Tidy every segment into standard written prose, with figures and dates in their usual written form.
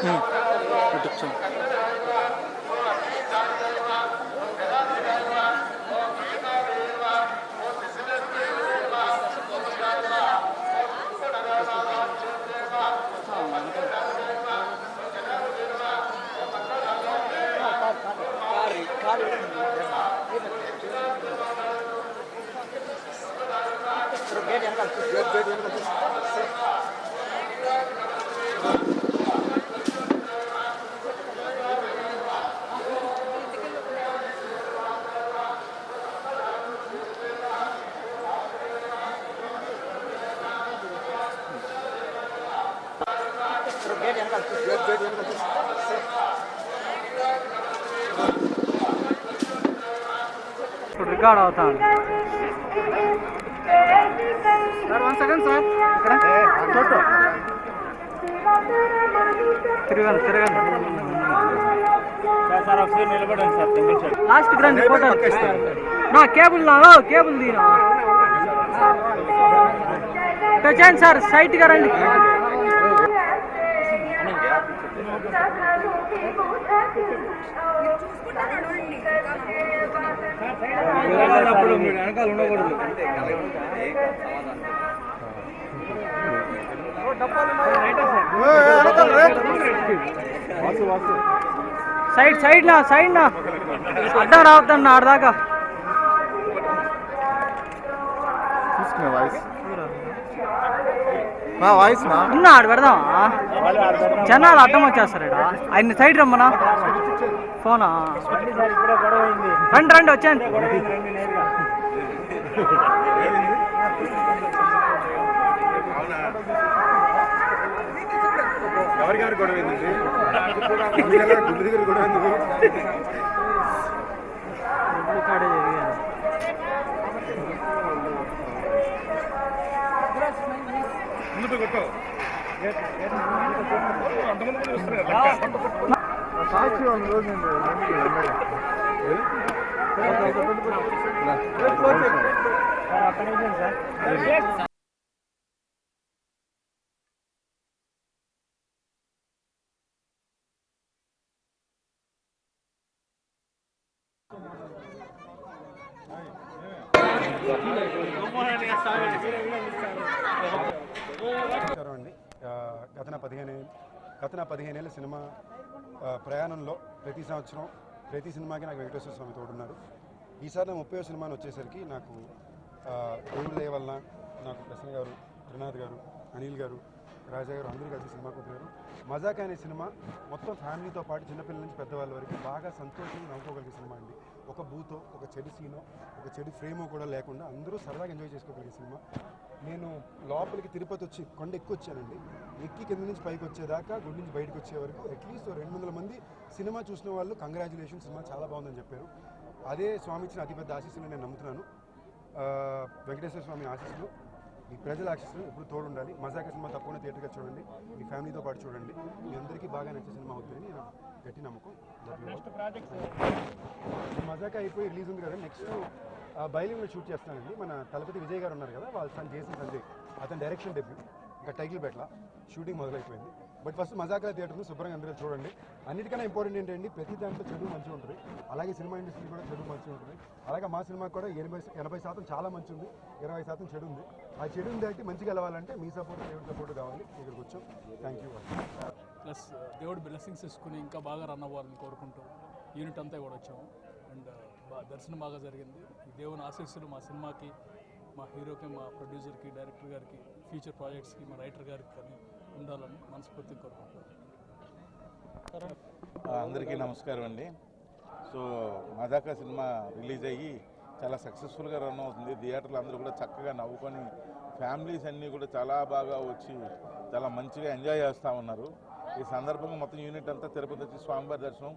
పెట్టచ్చు. ఇప్పుడు రికార్డ్ అవుతాను సార్. 1 second sir. ఇక్కడ తిరగండి సార్. ఒకసారి నిలబడండి సార్. లాస్ట్కి రండి ఫోటో. నా కేబుల్ కేబుల్ దీనా చేయండి సార్. సైట్గా రండి. వెనకాల ఉండకూడదు. సైడ్ నా అడ్డం రావద్దన్న ఆడదాకా ఆడు పెడదామా? జనాలు అడ్డం వచ్చేస్తారు. ఆయన సైడ్ రమ్మనా. ఫోనా రండి వచ్చాయండి. ఎవరికెవరు గొడవ గుడి దగ్గర గొడవ ముందు కొట్టు. అంతమంది చూస్తున్నారు. సాక్షి రోజు అండి. గత 15 ఏళ్ళ సినిమా ప్రయాణంలో ప్రతి సంవత్సరం ప్రతి సినిమాకి నాకు వెంకటేశ్వర స్వామి తోడున్నారు. ఈసారి నా 30వ సినిమాని వచ్చేసరికి నాకు దేవుళ్ళ వల్ల నాకు ప్రసన్న గారు, త్రినాథ్ గారు, అనిల్ గారు, రాజా గారు అందరూ కలిసి సినిమా కొట్టారు. మజాక్ అనే సినిమా మొత్తం ఫ్యామిలీతో పాటు చిన్నపిల్లల నుంచి పెద్దవాళ్ళ వరకు బాగా సంతోషంగా నవ్వుకోగలిగే సినిమా అండి. ఒక బూతో, ఒక చెడు సీనో, ఒక చెడు ఫ్రేమో కూడా లేకుండా అందరూ సరదాగా ఎంజాయ్ చేసుకోగలిగే సినిమా. నేను లోపలికి తిరుపతి వచ్చి కొండ ఎక్కువ వచ్చానండి. ఎక్కి కింద నుంచి పైకి వచ్చేదాకా, గుడి నుంచి బయటకు వచ్చే వరకు అట్లీస్ట్ 200 మంది సినిమా చూసిన వాళ్ళు కంగ్రాచులేషన్, సినిమా చాలా బాగుందని చెప్పారు. అదే స్వామి ఇచ్చిన అతిపెద్ద ఆశీస్సులు నేను నమ్ముతున్నాను. వెంకటేశ్వర స్వామి ఆశీస్సులు, ఈ ప్రజల ఆశీస్సులు ఎప్పుడు తోడు ఉండాలి. మజాక సినిమా తప్పకుండా థియేటర్గా చూడండి, మీ ఫ్యామిలీతో పాటు చూడండి. మీ అందరికీ బాగా నచ్చే సినిమా అవుతుందని నేను గట్టి నమ్మకం. మజాక అయిపోయి రిలీజ్ ఉంది కదా, నెక్స్ట్ బయలుదేరి షూట్ చేస్తానండి. మన తలపతి విజయ్ గారు ఉన్నారు కదా, వాళ్ళ సన్ జేసన్ సంజయ్, అతని డైరెక్షన్ డెబ్యూ. ఇంకా టైటిల్ పెట్టల, షూటింగ్ మొదలైపోయింది. బట్ ఫస్ట్ మజాకా థియేటర్ని శుభ్రంగా అందరూ చూడండి. అన్నిటికన్నా ఇంపార్టెంట్ ఏంటంటే ప్రతి దాంట్లో చెడు మంచిగా ఉంటుంది. అలాగే సినిమా ఇండస్ట్రీ కూడా చెడు మంచిగా ఉంటుంది. అలాగే మా సినిమాకి కూడా 80% చాలా మంచి ఉంది, 20% చెడు ఉంది. ఆ చెడు ఉంది అంటే మంచిగా వెళ్ళాలంటే మీ సపోర్ట్, దేవుడి సపోర్ట్ కావాలి. ఇక్కడికి వచ్చాం. Thank you. ప్లస్ దేవుడి బ్లెస్సింగ్స్ తీసుకుని ఇంకా బాగా రన్ అవ్వాలని కోరుకుంటూ యూనిట్ అంతా కూడా వచ్చాము. అండ్ దర్శనం బాగా జరిగింది. దేవుని ఆశీస్సులు మా సినిమాకి, మా హీరోకి, మా ప్రొడ్యూసర్కి, డైరెక్టర్ గారికి, ఫ్యూచర్ ప్రాజెక్ట్స్కి, మా రైటర్ గారికి కానీ ఉండాలని మనస్ఫూర్తిగా కోరుకుంటున్నాను. అందరికీ నమస్కారం అండి. సో మజాకా సినిమా రిలీజ్ అయ్యి చాలా సక్సెస్ఫుల్గా రన్ అవుతుంది. థియేటర్లు అందరూ కూడా చక్కగా నవ్వుకొని, ఫ్యామిలీస్ అన్నీ కూడా చాలా బాగా వచ్చి చాలా మంచిగా ఎంజాయ్ చేస్తూ ఉన్నారు. ఈ సందర్భంగా మొత్తం యూనిట్ అంతా తిరుపతి వచ్చి స్వామివారి దర్శనం.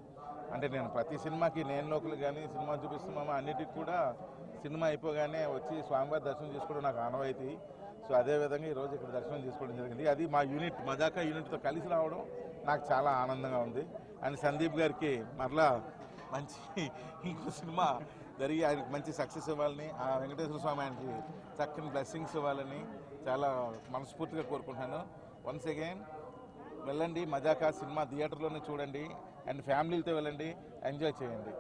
అంటే నేను ప్రతి సినిమాకి నేను లోకల్ కానీ సినిమా చూపిస్తున్నామా అన్నిటికి కూడా సినిమా అయిపోగానే వచ్చి స్వామివారి దర్శనం చేసుకోవడం నాకు ఆనవాయితీ. సో అదేవిధంగా ఈరోజు ఇక్కడ దర్శనం చేసుకోవడం జరిగింది. అది మా యూనిట్ మజాకా యూనిట్తో కలిసి రావడం నాకు చాలా ఆనందంగా ఉంది. అండ్ సందీప్ గారికి మరలా మంచి ఇంకో సినిమా జరిగి ఆయనకి మంచి సక్సెస్ ఇవ్వాలని, ఆ వెంకటేశ్వర స్వామి ఆయనకి చక్కని బ్లెస్సింగ్స్ ఇవ్వాలని చాలా మనస్ఫూర్తిగా కోరుకుంటున్నాను. వన్స్ అగైన్ వెళ్ళండి, మజాకా సినిమా థియేటర్లోనే చూడండి అండ్ ఫ్యామిలీతో వెళ్ళండి, ఎంజాయ్ చేయండి.